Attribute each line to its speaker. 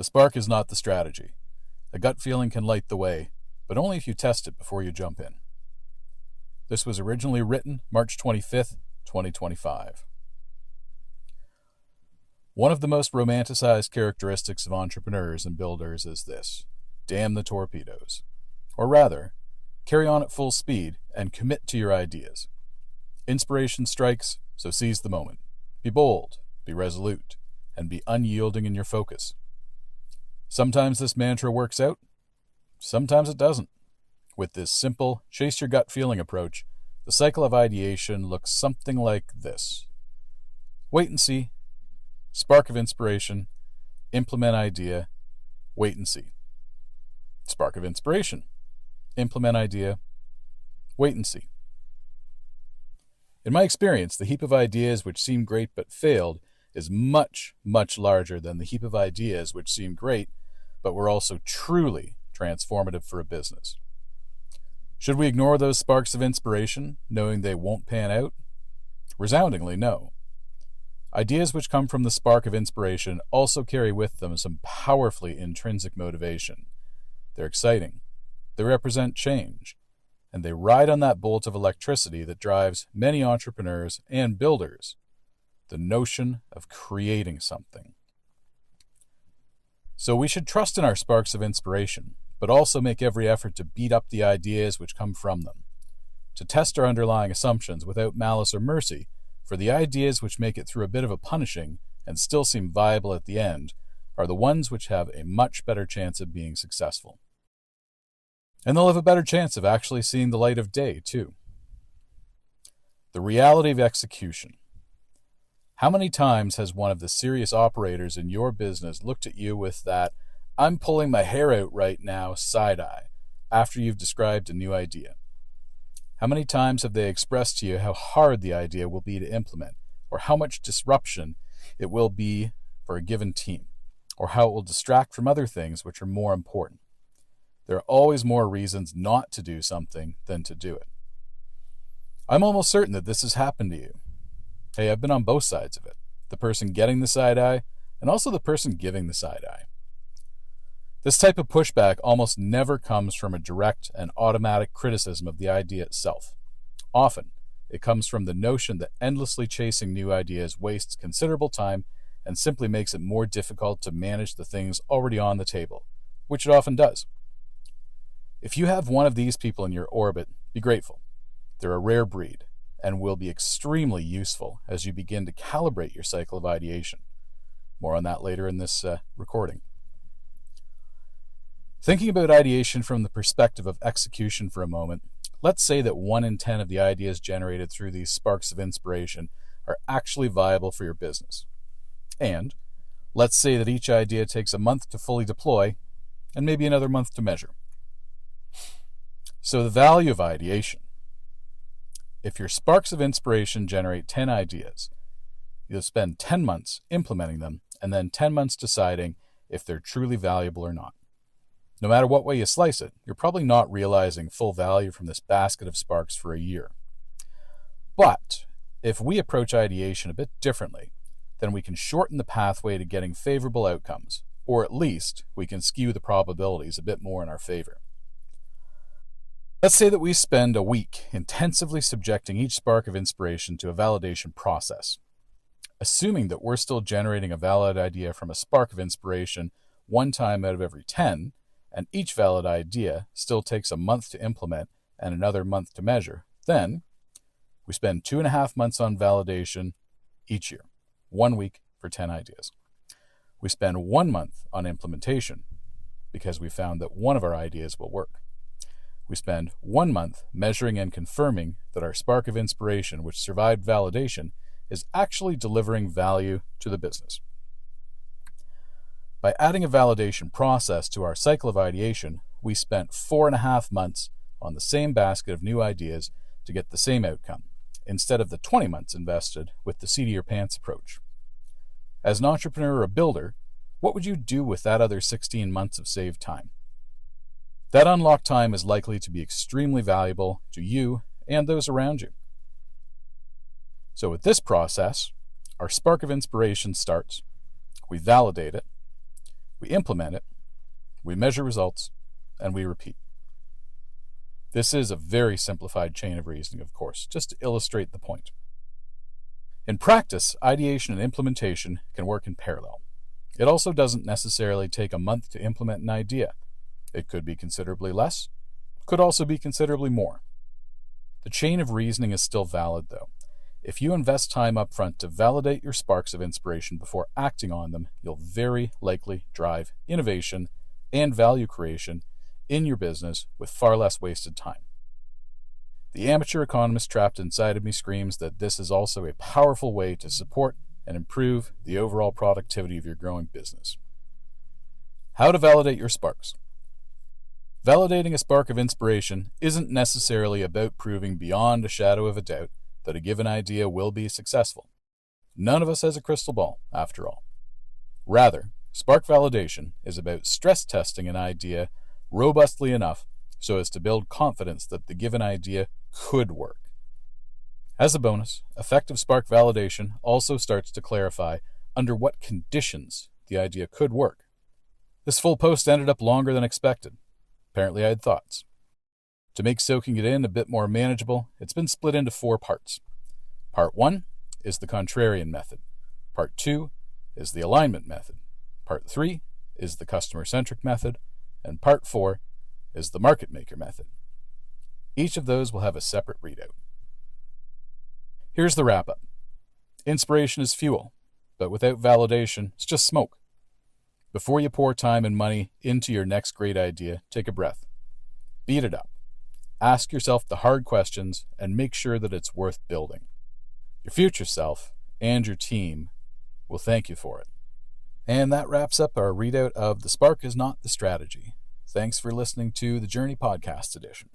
Speaker 1: The spark is not the strategy. A gut feeling can light the way, but only if you test it before you jump in. This was originally written March 25th, 2025. One of the most romanticized characteristics of entrepreneurs and builders is this: damn the torpedoes. Or rather, carry on at full speed and commit to your ideas. Inspiration strikes, so seize the moment. Be bold, be resolute, and be unyielding in your focus. Sometimes this mantra works out, sometimes it doesn't. With this simple, chase your gut feeling approach, the cycle of ideation looks something like this. Wait and see. Spark of inspiration. Implement idea. Wait and see. Spark of inspiration. Implement idea. Wait and see. In my experience, the heap of ideas which seemed great but failed is much, much larger than the heap of ideas which seemed great but were also truly transformative for a business. Should we ignore those sparks of inspiration, knowing they won't pan out? Resoundingly no. Ideas which come from the spark of inspiration also carry with them some powerfully intrinsic motivation. They're exciting, they represent change, and they ride on that bolt of electricity that drives many entrepreneurs and builders: the notion of creating something. So we should trust in our sparks of inspiration, but also make every effort to beat up the ideas which come from them, to test our underlying assumptions without malice or mercy, for the ideas which make it through a bit of a punishing and still seem viable at the end are the ones which have a much better chance of being successful. And they'll have a better chance of actually seeing the light of day, too. The reality of execution. How many times has one of the serious operators in your business looked at you with that "I'm pulling my hair out right now" side-eye after you've described a new idea? How many times have they expressed to you how hard the idea will be to implement, or how much disruption it will be for a given team, or how it will distract from other things which are more important? There are always more reasons not to do something than to do it. I'm almost certain that this has happened to you. Hey, I've been on both sides of it. The person getting the side-eye, and also the person giving the side-eye. This type of pushback almost never comes from a direct and automatic criticism of the idea itself. Often, it comes from the notion that endlessly chasing new ideas wastes considerable time and simply makes it more difficult to manage the things already on the table, which it often does. If you have one of these people in your orbit, be grateful. They're a rare breed and will be extremely useful as you begin to calibrate your cycle of ideation. More on that later in this recording. Thinking about ideation from the perspective of execution for a moment, let's say that 1 in 10 of the ideas generated through these sparks of inspiration are actually viable for your business. And let's say that each idea takes a month to fully deploy and maybe another month to measure. So the value of ideation. If your sparks of inspiration generate 10 ideas, you'll spend 10 months implementing them and then 10 months deciding if they're truly valuable or not. No matter what way you slice it, you're probably not realizing full value from this basket of sparks for a year. But if we approach ideation a bit differently, then we can shorten the pathway to getting favorable outcomes, or at least we can skew the probabilities a bit more in our favor. Let's say that we spend a week intensively subjecting each spark of inspiration to a validation process. Assuming that we're still generating a valid idea from a spark of inspiration 1 time out of every 10, and each valid idea still takes a month to implement and another month to measure, then we spend 2.5 months on validation each year, 1 week for 10 ideas. We spend 1 month on implementation because we found that one of our ideas will work. We spend 1 month measuring and confirming that our spark of inspiration, which survived validation, is actually delivering value to the business. By adding a validation process to our cycle of ideation, we spent 4.5 months on the same basket of new ideas to get the same outcome, instead of the 20 months invested with the seat of your pants approach. As an entrepreneur or a builder, what would you do with that other 16 months of saved time? That unlocked time is likely to be extremely valuable to you and those around you. So with this process, our spark of inspiration starts, we validate it, We implement it, we measure results, and we repeat. This is a very simplified chain of reasoning, of course, just to illustrate the point. In practice, ideation and implementation can work in parallel. It also doesn't necessarily take a month to implement an idea. It could be considerably less, could also be considerably more. The chain of reasoning is still valid, though. If you invest time up front to validate your sparks of inspiration before acting on them, you'll very likely drive innovation and value creation in your business with far less wasted time. The amateur economist trapped inside of me screams that this is also a powerful way to support and improve the overall productivity of your growing business. How to validate your sparks. Validating a spark of inspiration isn't necessarily about proving beyond a shadow of a doubt that a given idea will be successful. None of us has a crystal ball, after all. Rather, spark validation is about stress testing an idea robustly enough so as to build confidence that the given idea could work. As a bonus, effective spark validation also starts to clarify under what conditions the idea could work. This full post ended up longer than expected. Apparently I had thoughts. To make soaking it in a bit more manageable, it's been split into 4 parts. Part 1 is the contrarian method. Part 2 is the alignment method. Part 3 is the customer-centric method. And Part 4 is the market maker method. Each of those will have a separate readout. Here's the wrap-up. Inspiration is fuel, but without validation, it's just smoke. Before you pour time and money into your next great idea, take a breath. Beat it up. Ask yourself the hard questions and make sure that it's worth building. Your future self and your team will thank you for it. And that wraps up our readout of The Spark is Not the Strategy. Thanks for listening to the Journey Podcast Edition.